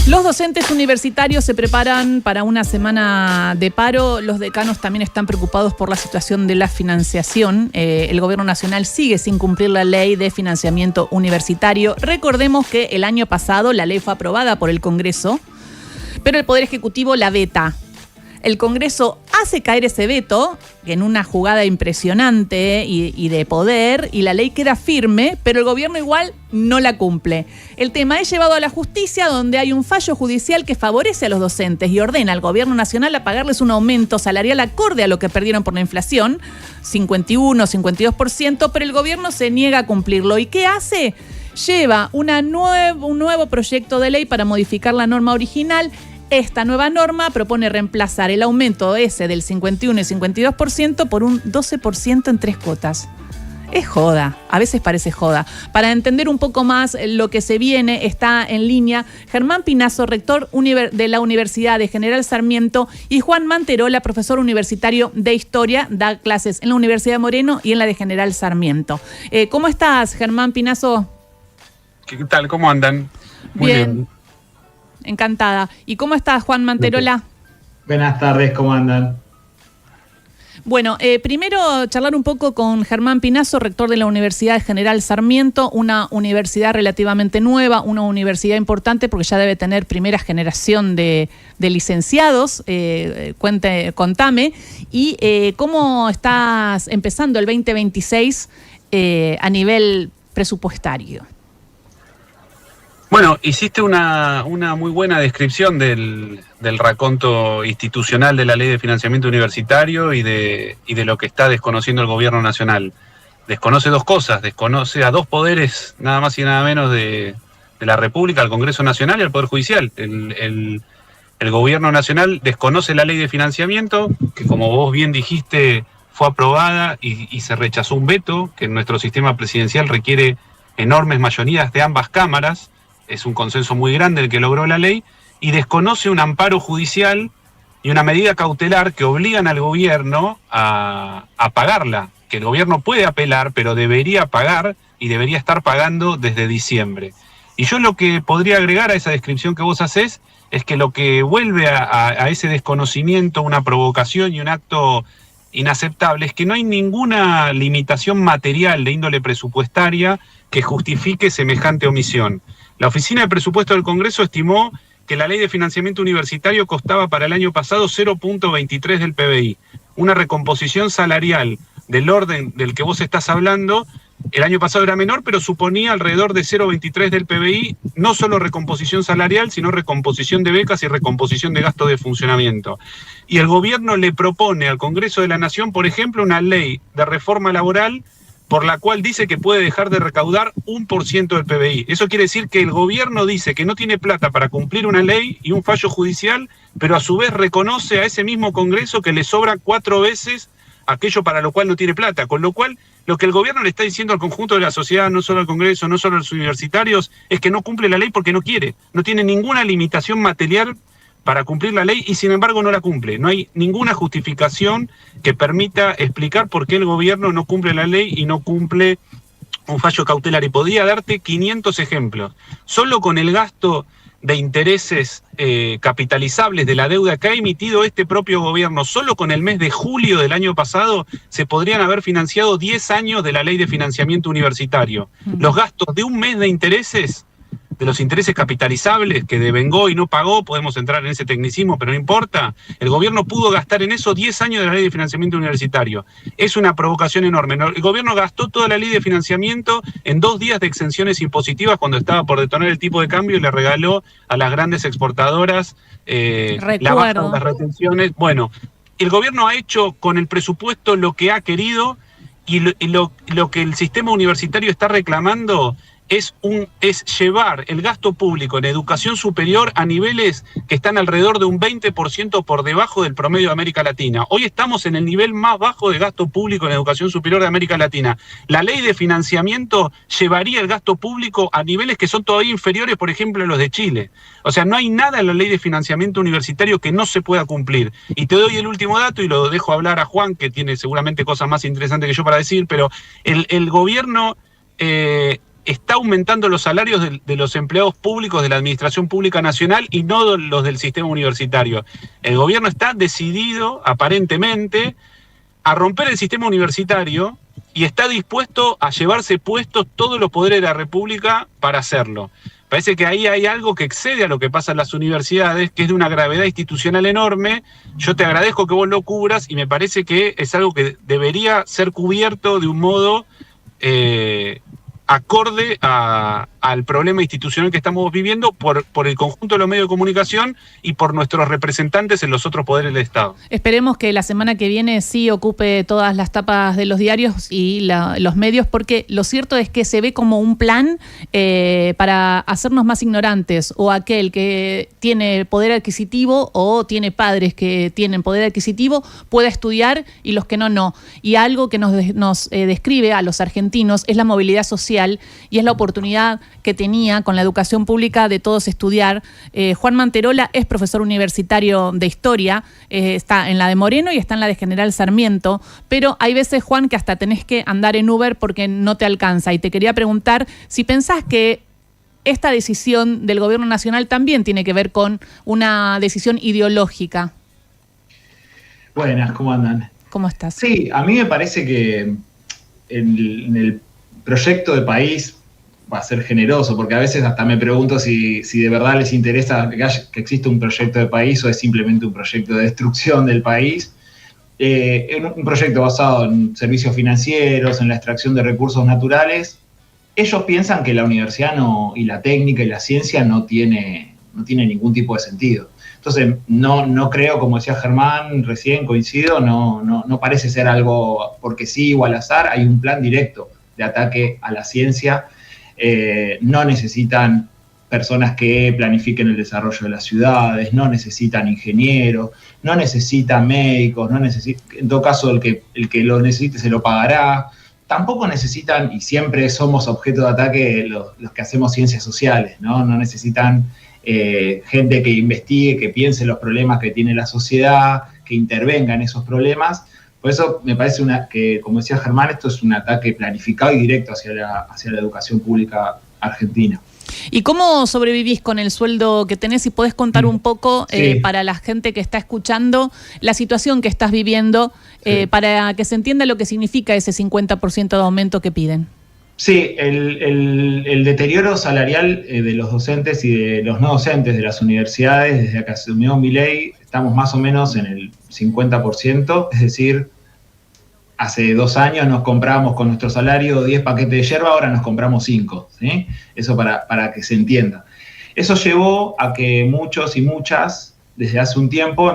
Los docentes universitarios se preparan para una semana de paro. Los decanos también están preocupados por la situación de la financiación. El gobierno nacional sigue sin cumplir la ley de financiamiento universitario. Recordemos que el año pasado la ley fue aprobada por el Congreso, pero el Poder Ejecutivo la veta. El Congreso hace caer ese veto en una jugada impresionante y de poder, y la ley queda firme, pero el gobierno igual no la cumple. El tema es llevado a la justicia, donde hay un fallo judicial que favorece a los docentes y ordena al gobierno nacional a pagarles un aumento salarial acorde a lo que perdieron por la inflación, 51, 52%, pero el gobierno se niega a cumplirlo. ¿Y qué hace? Lleva un nuevo proyecto de ley para modificar la norma original. Esta nueva norma propone reemplazar el aumento ese del 51 y 52% por un 12% en 3 cuotas. Es joda, a veces parece joda. Para entender un poco más lo que se viene, está en línea Germán Pinazo, rector de la Universidad de General Sarmiento, y Juan Manterola, profesor universitario de Historia, da clases en la Universidad de Moreno y en la de General Sarmiento. ¿Cómo estás, Germán Pinazo? ¿Qué tal? ¿Cómo andan? Muy bien. Encantada. ¿Y cómo estás, Juan Manterola? Buenas tardes, ¿cómo andan? Bueno, primero charlar un poco con Germán Pinazo, rector de la Universidad de General Sarmiento, una universidad relativamente nueva, una universidad importante porque ya debe tener primera generación de licenciados. Contame. Y cómo estás empezando el 2026 a nivel presupuestario. Bueno, hiciste una muy buena descripción del raconto institucional de la Ley de Financiamiento Universitario y de lo que está desconociendo el gobierno nacional. Desconoce dos cosas, desconoce a dos poderes, nada más y nada menos de la República, al Congreso Nacional y al Poder Judicial. El gobierno nacional desconoce la Ley de Financiamiento, que como vos bien dijiste, fue aprobada y se rechazó un veto, que en nuestro sistema presidencial requiere enormes mayorías de ambas cámaras. Es un consenso muy grande el que logró la ley, y desconoce un amparo judicial y una medida cautelar que obligan al gobierno a pagarla, que el gobierno puede apelar, pero debería pagar y debería estar pagando desde diciembre. Y yo lo que podría agregar a esa descripción que vos hacés es que lo que vuelve a ese desconocimiento, una provocación y un acto inaceptable, es que no hay ninguna limitación material de índole presupuestaria que justifique semejante omisión. La Oficina de Presupuesto del Congreso estimó que la Ley de Financiamiento Universitario costaba para el año pasado 0.23 del PBI. Una recomposición salarial del orden del que vos estás hablando, el año pasado era menor, pero suponía alrededor de 0.23 del PBI, no solo recomposición salarial, sino recomposición de becas y recomposición de gastos de funcionamiento. Y el gobierno le propone al Congreso de la Nación, por ejemplo, una ley de reforma laboral por la cual dice que puede dejar de recaudar 1% del PBI. Eso quiere decir que el gobierno dice que no tiene plata para cumplir una ley y un fallo judicial, pero a su vez reconoce a ese mismo Congreso que le sobra 4 veces aquello para lo cual no tiene plata. Con lo cual, lo que el gobierno le está diciendo al conjunto de la sociedad, no solo al Congreso, no solo a los universitarios, es que no cumple la ley porque no quiere. No tiene ninguna limitación material para cumplir la ley y sin embargo no la cumple. No hay ninguna justificación que permita explicar por qué el gobierno no cumple la ley y no cumple un fallo cautelar. Y podría darte 500 ejemplos. Solo con el gasto de intereses capitalizables de la deuda que ha emitido este propio gobierno, solo con el mes de julio del año pasado, se podrían haber financiado 10 años de la Ley de Financiamiento Universitario. Los gastos de un mes de intereses, de los intereses capitalizables que devengó y no pagó, podemos entrar en ese tecnicismo, pero no importa, el gobierno pudo gastar en eso 10 años de la Ley de Financiamiento Universitario. Es una provocación enorme. El gobierno gastó toda la Ley de Financiamiento en 2 días de exenciones impositivas cuando estaba por detonar el tipo de cambio y le regaló a las grandes exportadoras la baja de las retenciones. Bueno, el gobierno ha hecho con el presupuesto lo que ha querido y lo que el sistema universitario está reclamando es llevar el gasto público en educación superior a niveles que están alrededor de un 20% por debajo del promedio de América Latina. Hoy estamos en el nivel más bajo de gasto público en educación superior de América Latina. La ley de financiamiento llevaría el gasto público a niveles que son todavía inferiores, por ejemplo, a los de Chile. O sea, no hay nada en la ley de financiamiento universitario que no se pueda cumplir. Y te doy el último dato y lo dejo hablar a Juan, que tiene seguramente cosas más interesantes que yo para decir, pero el gobierno está aumentando los salarios de los empleados públicos de la Administración Pública Nacional y no los del sistema universitario. El gobierno está decidido, aparentemente, a romper el sistema universitario y está dispuesto a llevarse puestos todos los poderes de la República para hacerlo. Parece que ahí hay algo que excede a lo que pasa en las universidades, que es de una gravedad institucional enorme. Yo te agradezco que vos lo cubras y me parece que es algo que debería ser cubierto de un modo acorde al problema institucional que estamos viviendo por el conjunto de los medios de comunicación y por nuestros representantes en los otros poderes del Estado. Esperemos que la semana que viene sí ocupe todas las tapas de los diarios y los medios, porque lo cierto es que se ve como un plan para hacernos más ignorantes, o aquel que tiene poder adquisitivo o tiene padres que tienen poder adquisitivo pueda estudiar y los que no. Y algo que nos describe a los argentinos es la movilidad social y es la oportunidad que tenía con la educación pública de todos estudiar. Juan Manterola es profesor universitario de historia, está en la de Moreno y está en la de General Sarmiento, pero hay veces, Juan, que hasta tenés que andar en Uber porque no te alcanza. Y te quería preguntar si pensás que esta decisión del gobierno nacional también tiene que ver con una decisión ideológica. Buenas, ¿cómo andan? ¿Cómo estás? Sí, a mí me parece que en el proyecto de país va a ser generoso, porque a veces hasta me pregunto si de verdad les interesa que exista un proyecto de país o es simplemente un proyecto de destrucción del país. Un proyecto basado en servicios financieros, en la extracción de recursos naturales. Ellos piensan que la universidad y la técnica y la ciencia no tiene ningún tipo de sentido. Entonces, no creo, como decía Germán recién, coincido, no parece ser algo porque sí o al azar. Hay un plan directo de ataque a la ciencia. No necesitan personas que planifiquen el desarrollo de las ciudades, no necesitan ingenieros, no necesitan médicos, en todo caso el que lo necesite se lo pagará. Tampoco necesitan, y siempre somos objeto de ataque los que hacemos ciencias sociales, ¿no? No necesitan gente que investigue, que piense los problemas que tiene la sociedad, que intervenga en esos problemas. Por eso me parece que, como decía Germán, esto es un ataque planificado y directo hacia la educación pública argentina. ¿Y cómo sobrevivís con el sueldo que tenés? Si podés contar un poco para la gente que está escuchando la situación que estás viviendo, para que se entienda lo que significa ese 50% de aumento que piden. Sí, el deterioro salarial de los docentes y de los no docentes de las universidades, desde que asumió Milei, estamos más o menos en el 50%, es decir, hace 2 años nos comprábamos con nuestro salario 10 paquetes de yerba, ahora nos compramos 5, ¿sí? Eso para que se entienda. Eso llevó a que muchos y muchas, desde hace un tiempo,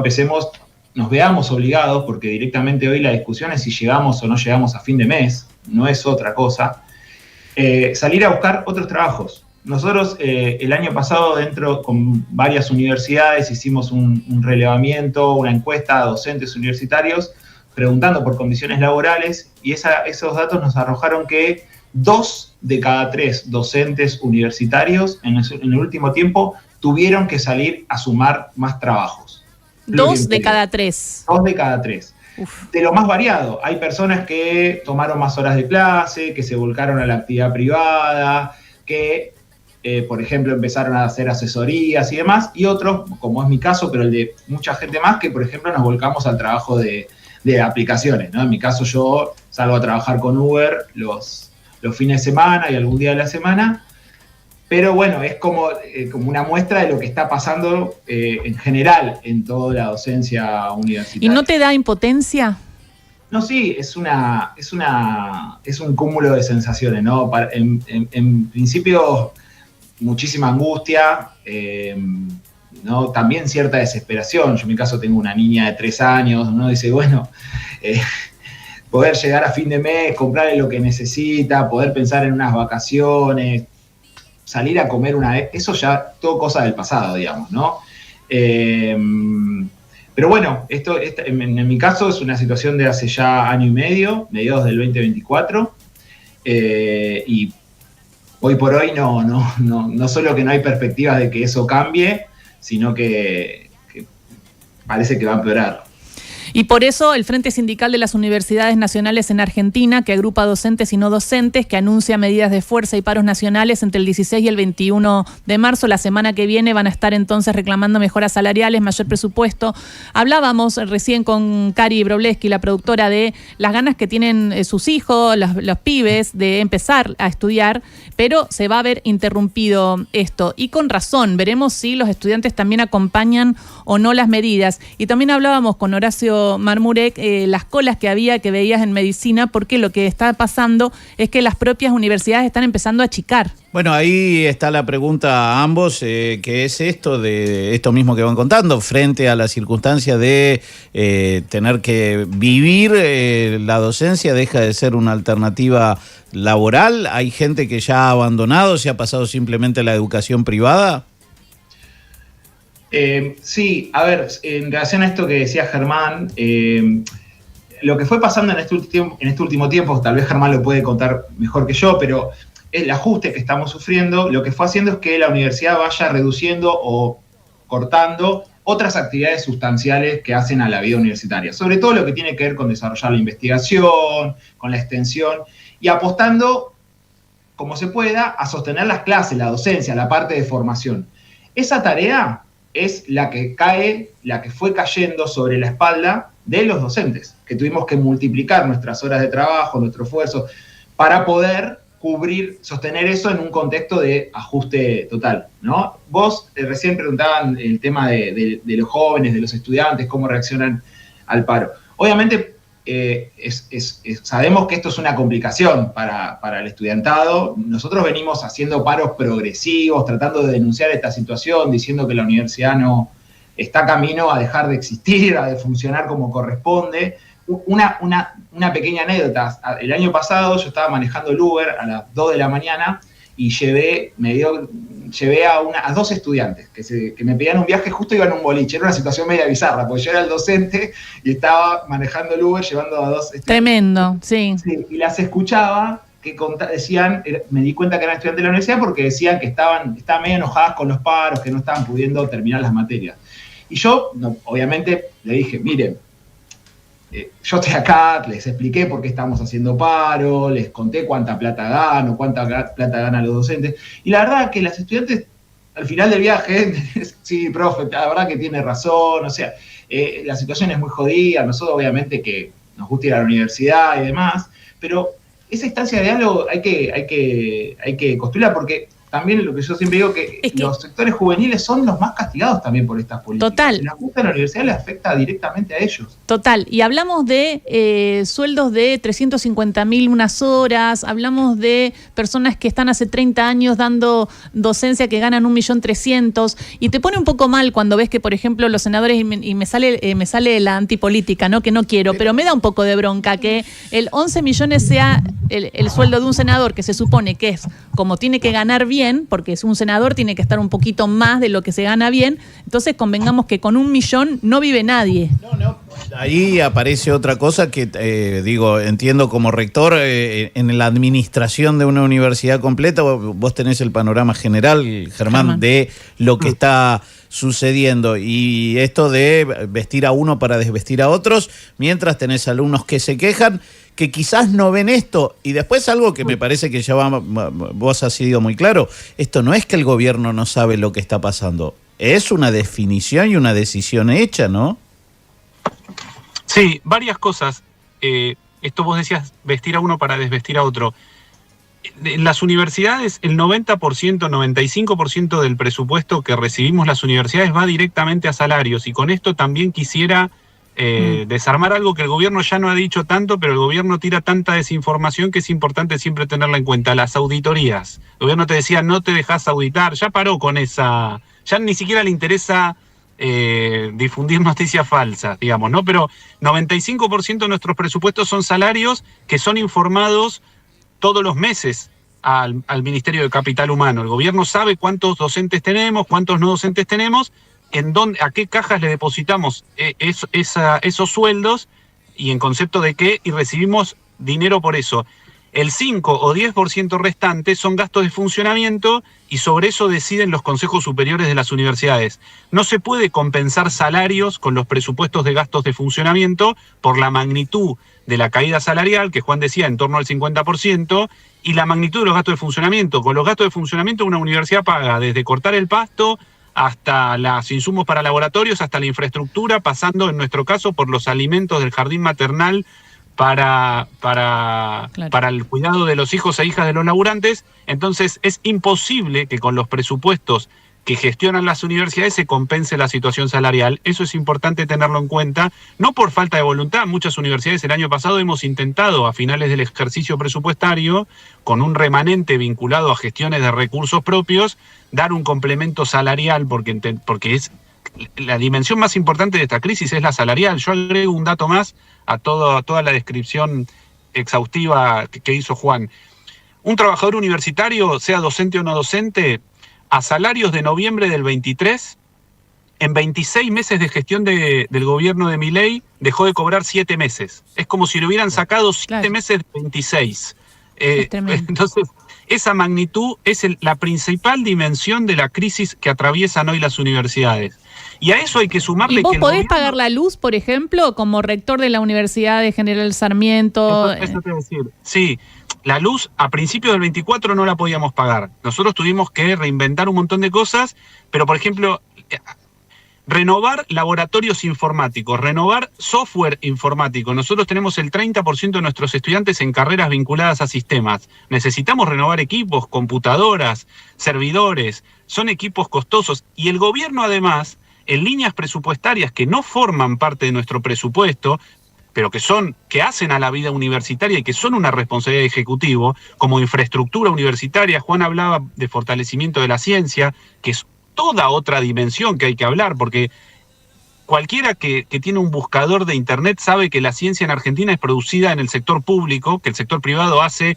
nos veamos obligados, porque directamente hoy la discusión es si llegamos o no llegamos a fin de mes, no es otra cosa, salir a buscar otros trabajos. Nosotros el año pasado, con varias universidades, hicimos un relevamiento, una encuesta a docentes universitarios, preguntando por condiciones laborales, y esos datos nos arrojaron que 2 de cada 3 docentes universitarios en el último tiempo tuvieron que salir a sumar más trabajos. 2 de cada 3. 2 de cada 3. Uf. De lo más variado. Hay personas que tomaron más horas de clase, que se volcaron a la actividad privada, que, por ejemplo, empezaron a hacer asesorías y demás, y otros, como es mi caso, pero el de mucha gente más, que, por ejemplo, nos volcamos al trabajo de aplicaciones, ¿no? En mi caso, yo salgo a trabajar con Uber los fines de semana y algún día de la semana, pero bueno, es como una muestra de lo que está pasando en general en toda la docencia universitaria. ¿Y no te da impotencia? No, sí, es un cúmulo de sensaciones, ¿no? En principio, muchísima angustia, ¿no? También cierta desesperación. Yo en mi caso tengo una niña de 3 años, uno dice, bueno, poder llegar a fin de mes, comprarle lo que necesita, poder pensar en unas vacaciones, salir a comer una vez, eso ya todo cosa del pasado, digamos, ¿no? Pero bueno, esto en mi caso es una situación de hace ya año y medio, mediados del 2024, y hoy por hoy no solo que no hay perspectivas de que eso cambie, sino que parece que va a empeorar. Y por eso el Frente Sindical de las Universidades Nacionales en Argentina, que agrupa docentes y no docentes, que anuncia medidas de fuerza y paros nacionales entre el 16 y el 21 de marzo, la semana que viene, van a estar entonces reclamando mejoras salariales, mayor presupuesto. Hablábamos recién con Cari Brobleski, la productora, de las ganas que tienen sus hijos, los pibes, de empezar a estudiar, pero se va a ver interrumpido esto. Y con razón, veremos si los estudiantes también acompañan o no las medidas. Y también hablábamos con Horacio Marmurek, las colas que veías en medicina, porque lo que está pasando es que las propias universidades están empezando a achicar. Bueno, ahí está la pregunta a ambos, que es esto mismo que van contando, frente a la circunstancia de tener que vivir la docencia, deja de ser una alternativa laboral. ¿Hay gente que ya ha abandonado, se ha pasado simplemente a la educación privada? Sí, a ver, en relación a esto que decía Germán, lo que fue pasando en este último tiempo, tal vez Germán lo puede contar mejor que yo, pero el ajuste que estamos sufriendo, lo que fue haciendo es que la universidad vaya reduciendo o cortando otras actividades sustanciales que hacen a la vida universitaria, sobre todo lo que tiene que ver con desarrollar la investigación, con la extensión, y apostando, como se pueda, a sostener las clases, la docencia, la parte de formación. Esa tarea es la que fue cayendo sobre la espalda de los docentes, que tuvimos que multiplicar nuestras horas de trabajo, nuestro esfuerzo, para poder sostener eso en un contexto de ajuste total, ¿no? Vos recién preguntaban el tema de los jóvenes, de los estudiantes, cómo reaccionan al paro. Obviamente, sabemos que esto es una complicación para el estudiantado. Nosotros venimos haciendo paros progresivos, tratando de denunciar esta situación, diciendo que la universidad no está camino a dejar de existir, a de funcionar como corresponde. Una pequeña anécdota. El año pasado yo estaba manejando el Uber a las 2 de la mañana y llevé a 2 estudiantes que me pedían un viaje, justo iban a un boliche. Era una situación media bizarra, porque yo era el docente y estaba manejando el Uber llevando a 2 estudiantes. Tremendo, sí. Sí, y las escuchaba que decían, me di cuenta que eran estudiantes de la universidad porque decían que estaban medio enojadas con los paros, que no estaban pudiendo terminar las materias. Y yo, obviamente, le dije, miren, yo estoy acá, les expliqué por qué estamos haciendo paro, les conté cuánta plata gano, cuánta plata ganan los docentes. Y la verdad que las estudiantes, al final del viaje, sí, profe, la verdad que tiene razón, o sea, la situación es muy jodida, nosotros obviamente que nos gusta ir a la universidad y demás, pero esa instancia de diálogo hay que construirla porque también lo que yo siempre digo que los sectores juveniles son los más castigados también por estas políticas. Total. El ajuste a la universidad les afecta directamente a ellos. Total. Y hablamos de sueldos de 350.000 unas horas, hablamos de personas que están hace 30 años dando docencia que ganan 1.300.000, y te pone un poco mal cuando ves que, por ejemplo, los senadores, y me sale la antipolítica, ¿no? Que no quiero, pero me da un poco de bronca que el 11 millones sea el sueldo de un senador, que se supone que es como tiene que ganar bien, porque es un senador, tiene que estar un poquito más de lo que se gana bien. Entonces convengamos que con 1 millón no vive nadie. No. Ahí aparece otra cosa que, entiendo como rector, en la administración de una universidad completa, vos tenés el panorama general, Germán, de lo que está sucediendo. Y esto de vestir a uno para desvestir a otros, mientras tenés alumnos que se quejan, que quizás no ven esto. Y después algo que me parece que ya vos has sido muy claro, esto no es que el gobierno no sabe lo que está pasando, es una definición y una decisión hecha, ¿no? Sí, varias cosas. Esto vos decías, vestir a uno para desvestir a otro. En las universidades, el 90%, 95% del presupuesto que recibimos las universidades va directamente a salarios, y con esto también quisiera desarmar algo que el gobierno ya no ha dicho tanto, pero el gobierno tira tanta desinformación que es importante siempre tenerla en cuenta. Las auditorías. El gobierno te decía, no te dejás auditar, ya paró con esa, ya ni siquiera le interesa difundir noticias falsas, digamos, ¿no? Pero 95% de nuestros presupuestos son salarios que son informados todos los meses al Ministerio de Capital Humano. El gobierno sabe cuántos docentes tenemos, cuántos no docentes tenemos, a qué cajas le depositamos esos sueldos y en concepto de qué, y recibimos dinero por eso. El 5 o 10% restante son gastos de funcionamiento y sobre eso deciden los consejos superiores de las universidades. No se puede compensar salarios con los presupuestos de gastos de funcionamiento por la magnitud de la caída salarial, que Juan decía en torno al 50%, y la magnitud de los gastos de funcionamiento. Con los gastos de funcionamiento una universidad paga desde cortar el pasto hasta los insumos para laboratorios, hasta la infraestructura, pasando en nuestro caso por los alimentos del jardín maternal, para el cuidado de los hijos e hijas de los laburantes. Entonces es imposible que con los presupuestos que gestionan las universidades se compense la situación salarial. Eso es importante tenerlo en cuenta, no por falta de voluntad. Muchas universidades el año pasado hemos intentado, a finales del ejercicio presupuestario, con un remanente vinculado a gestiones de recursos propios, dar un complemento salarial, porque es la dimensión más importante de esta crisis es la salarial. Yo agrego un dato más a toda la descripción exhaustiva que hizo Juan. Un trabajador universitario, sea docente o no docente, a salarios de noviembre del 23, en 26 meses de gestión del gobierno de Milei, dejó de cobrar 7 meses. Es como si le hubieran sacado 7 meses de 26. Entonces, esa magnitud es la principal dimensión de la crisis que atraviesan hoy las universidades. Y a eso hay que sumarle que... ¿Y vos que podés pagar la luz, por ejemplo, como rector de la Universidad de General Sarmiento? Eso te voy a decir. Sí, la luz a principios del 24 no la podíamos pagar. Nosotros tuvimos que reinventar un montón de cosas, pero por ejemplo, renovar laboratorios informáticos, renovar software informático. Nosotros tenemos el 30% de nuestros estudiantes en carreras vinculadas a sistemas. Necesitamos renovar equipos, computadoras, servidores. Son equipos costosos. Y el gobierno además, en líneas presupuestarias que no forman parte de nuestro presupuesto, pero que hacen a la vida universitaria y que son una responsabilidad de ejecutivo, como infraestructura universitaria. Juan hablaba de fortalecimiento de la ciencia, que es toda otra dimensión que hay que hablar, porque cualquiera que tiene un buscador de internet sabe que la ciencia en Argentina es producida en el sector público, que el sector privado hace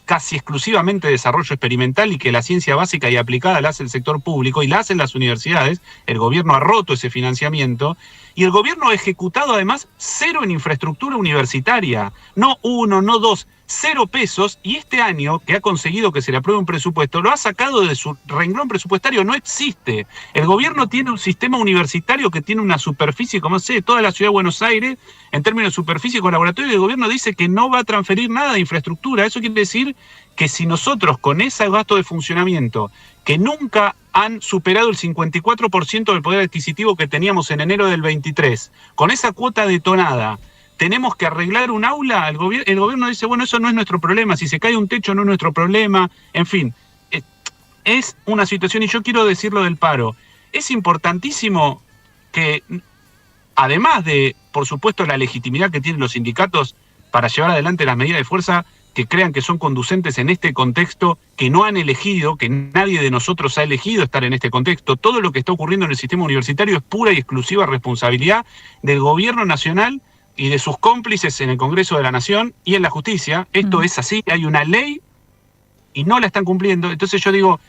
casi exclusivamente desarrollo experimental y que la ciencia básica y aplicada la hace el sector público y la hacen las universidades. El gobierno ha roto ese financiamiento y el gobierno ha ejecutado además 0 en infraestructura universitaria, no 1, no 2, 0 pesos, y este año que ha conseguido que se le apruebe un presupuesto, lo ha sacado de su renglón presupuestario, no existe. El gobierno tiene un sistema universitario que tiene una superficie, como sé, toda la ciudad de Buenos Aires, en términos de superficie con laboratorio, y el gobierno dice que no va a transferir nada de infraestructura. Eso quiere decir que si nosotros con ese gasto de funcionamiento, que nunca han superado el 54% del poder adquisitivo que teníamos en enero del 23, con esa cuota detonada, tenemos que arreglar un aula, el gobierno dice, bueno, eso no es nuestro problema, si se cae un techo no es nuestro problema, en fin, es una situación. Y yo quiero decir lo del paro. Es importantísimo que, además de, por supuesto, la legitimidad que tienen los sindicatos para llevar adelante las medidas de fuerza que crean que son conducentes en este contexto, que no han elegido, que nadie de nosotros ha elegido estar en este contexto, todo lo que está ocurriendo en el sistema universitario es pura y exclusiva responsabilidad del gobierno nacional y de sus cómplices en el Congreso de la Nación y en la justicia. Esto es así, hay una ley y no la están cumpliendo. Entonces yo digo,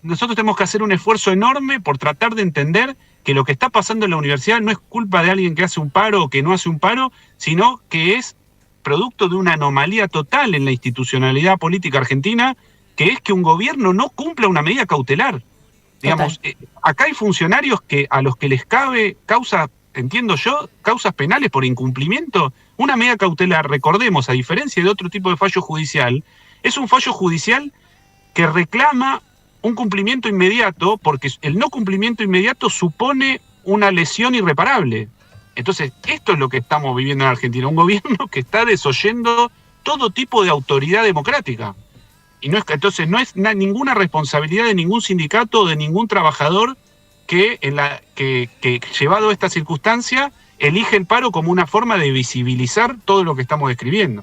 nosotros tenemos que hacer un esfuerzo enorme por tratar de entender que lo que está pasando en la universidad no es culpa de alguien que hace un paro o que no hace un paro, sino que es producto de una anomalía total en la institucionalidad política argentina, que es que un gobierno no cumpla una medida cautelar. Digamos, acá hay funcionarios a los que les cabe entiendo yo, causas penales por incumplimiento. Una medida cautelar, recordemos, a diferencia de otro tipo de fallo judicial, es un fallo judicial que reclama un cumplimiento inmediato, porque el no cumplimiento inmediato supone una lesión irreparable. Entonces, esto es lo que estamos viviendo en Argentina, un gobierno que está desoyendo todo tipo de autoridad democrática. Y entonces no es ninguna responsabilidad de ningún sindicato o de ningún trabajador que llevado a esta circunstancia elige el paro como una forma de visibilizar todo lo que estamos describiendo.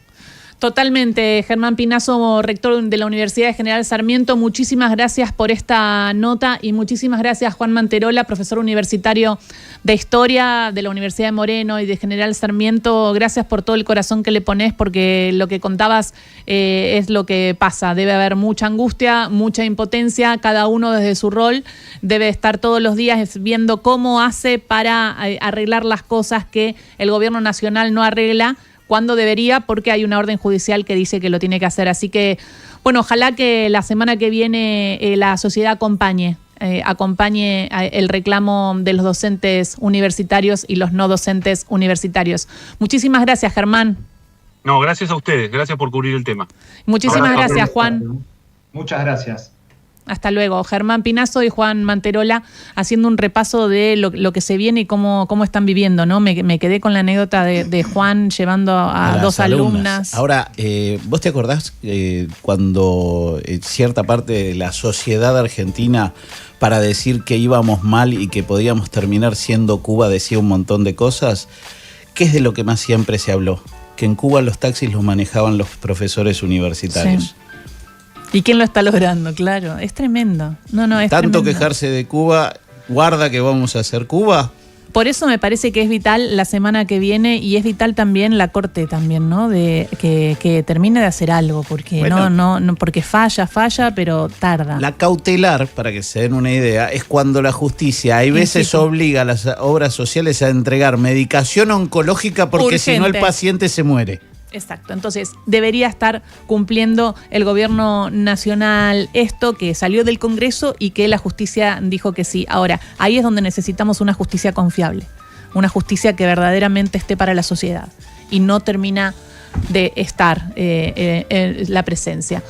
Totalmente. Germán Pinazo, rector de la Universidad de General Sarmiento, muchísimas gracias por esta nota y muchísimas gracias Juan Manterola, profesor universitario de Historia de la Universidad de Moreno y de General Sarmiento. Gracias por todo el corazón que le ponés, porque lo que contabas es lo que pasa. Debe haber mucha angustia, mucha impotencia, cada uno desde su rol debe estar todos los días viendo cómo hace para arreglar las cosas que el gobierno nacional no arregla, cuando debería, porque hay una orden judicial que dice que lo tiene que hacer. Así que, bueno, ojalá que la semana que viene la sociedad acompañe el reclamo de los docentes universitarios y los no docentes universitarios. Muchísimas gracias, Germán. No, gracias a ustedes, gracias por cubrir el tema. Muchísimas gracias, Juan. Muchas gracias. Hasta luego. Germán Pinazo y Juan Manterola haciendo un repaso de lo que se viene y cómo están viviendo, ¿no? Me quedé con la anécdota de Juan llevando a dos alumnas. Ahora, ¿vos te acordás cuando cierta parte de la sociedad argentina, para decir que íbamos mal y que podíamos terminar siendo Cuba, decía un montón de cosas? ¿Qué es de lo que más siempre se habló? Que en Cuba los taxis los manejaban los profesores universitarios. Sí. ¿Y quién lo está logrando? Claro, es tremendo. No, es tanto tremendo. Quejarse de Cuba, guarda que vamos a hacer Cuba. Por eso me parece que es vital la semana que viene y es vital también la Corte también, ¿no? De que termine de hacer algo, porque bueno, no, porque falla, pero tarda. La cautelar, para que se den una idea, es cuando la justicia hay veces obliga a las obras sociales a entregar medicación oncológica porque urgente. Si no el paciente se muere. Exacto, entonces debería estar cumpliendo el gobierno nacional esto que salió del Congreso y que la justicia dijo que sí. Ahora, ahí es donde necesitamos una justicia confiable, una justicia que verdaderamente esté para la sociedad y no termina de estar la presencia.